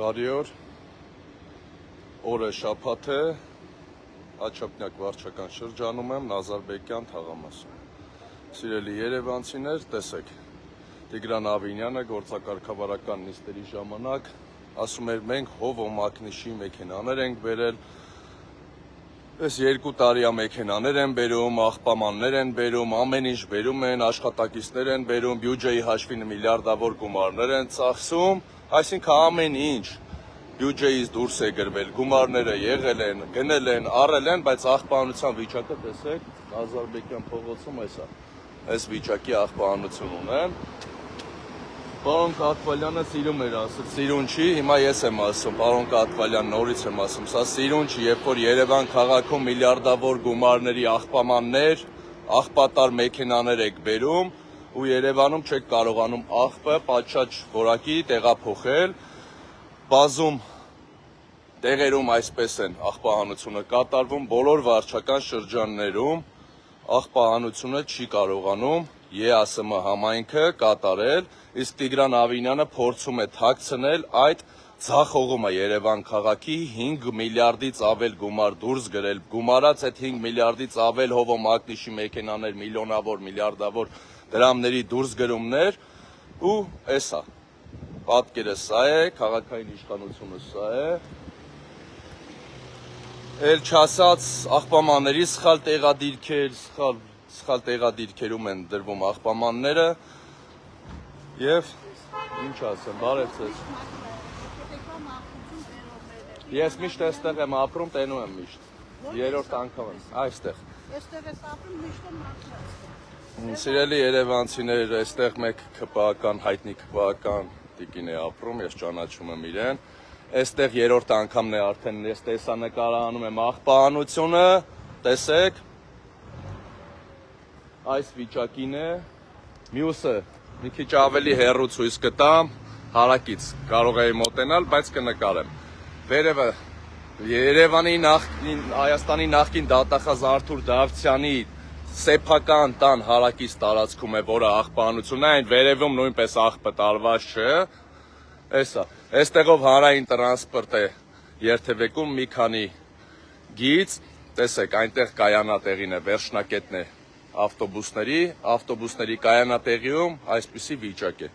Բարի օր, օրը շաբաթ է, Աջափնյակ վարչական շրջանում եմ, Նազարբեկյան թաղամասում։ Սիրելի երևանցիներ, տեսեք, Տիգրան Ավինյանը գործակարգավարական նիստերի ժամանակ ասում էր մենք հով օմակնիշի մեքենաներ ենք բերել, այս 2 տարիա մեքենաներ են բերում, աղբամաններ են բերում, ամեն ինչ բերում են, աշխատակիցներ են բերում, բյուջեի հաշվին միլիարդավոր գումարներ են ծախսում, այսինքն ամեն ինչ բյուջեից դուրս է գրվել, գումարները եղել են, գնել են, առել են, բայց աղբանության վիճակը տեսեք, Նազարբեկյան փողոցում այս վիճակի աղբանություն ունեն։ Պարոն Կաթվալյանը սիրում էր ասել, սիրուն չի, հիմա ես եմ ասում, պարոն Կաթվալյան, նորից եմ ասում, սա սիրուն չի, երբ որ Երևան քաղաքում միլիարդավոր գումարների աղբամաններ, աղբատար մեքենաներ եք բերում, ու Երևանում չեք կարողանում աղբը պատշաճ որակի տեղափոխել, բազում տեղերում այսպես են աղբահանությունը կատարվում, բոլոր վարչական շրջաններում աղբահանությունը չի կարողանում ԵԱՍՄ համայնքը կատարել, իսկ Տիգրան Ավինյանը փորձում է թաքցնել այդ ձախողումը Երևան քաղաքի 5 միլիարդից ավել գումար դուրս գրել, գումարած այդ 5 միլիարդից ավել հովոմակնիշի մեքենաներ, միլիոնավոր, միլիարդավոր դրամների դուրս գրումներ ու էսա, պատկերը սա է, քաղաքային իշխանությունը սա է, էլ չասած աղբամանների սխալ տեղադիրքեր, սխալ տեղադիրքերում են դրվում աղբամանները եւ ինչ ասեմ, բարև ձեզ։ Ես միշտ այստեղ եմ ապրում, տենում եմ միշտ։ Երրորդ անգամ եմ այստեղ։ Այստեղ ես ապրում, միշտ եմ ապրում։ Սիրելի երևանցիներ, այստեղ մեկ ԿՊԱ-ական, հայտնի ԿՊԱ-ական տիկին է ապրում, ես ճանաչում եմ իրեն։ Այստեղ երրորդ անգամն է արդեն ես տեսանկարանում եմ աղբահանությունը, տեսեք։ Այս վիճակին է, մյուսը մի քիչ ավելի հեռու ցույց կտամ, հարակից կարող էի մոտենալ, բայց կնկարեմ։ Վերևը Երևանի Հայաստանի նախկին դատախազ Արթուր Դավթյանի սեփական տան հարակից տարածքում է, որը աղբահանությունն է, այն վերևում նույնպես աղբը տարված չէ։ Էսա, այստեղով հանրային տրանսպորտ է երթևեկում մի քանի գիծ, տեսեք, այնտեղ կայանատեղին է, վերջնակետն է ավտոբուսների կայանատեղիում այսպիսի վիճակ է։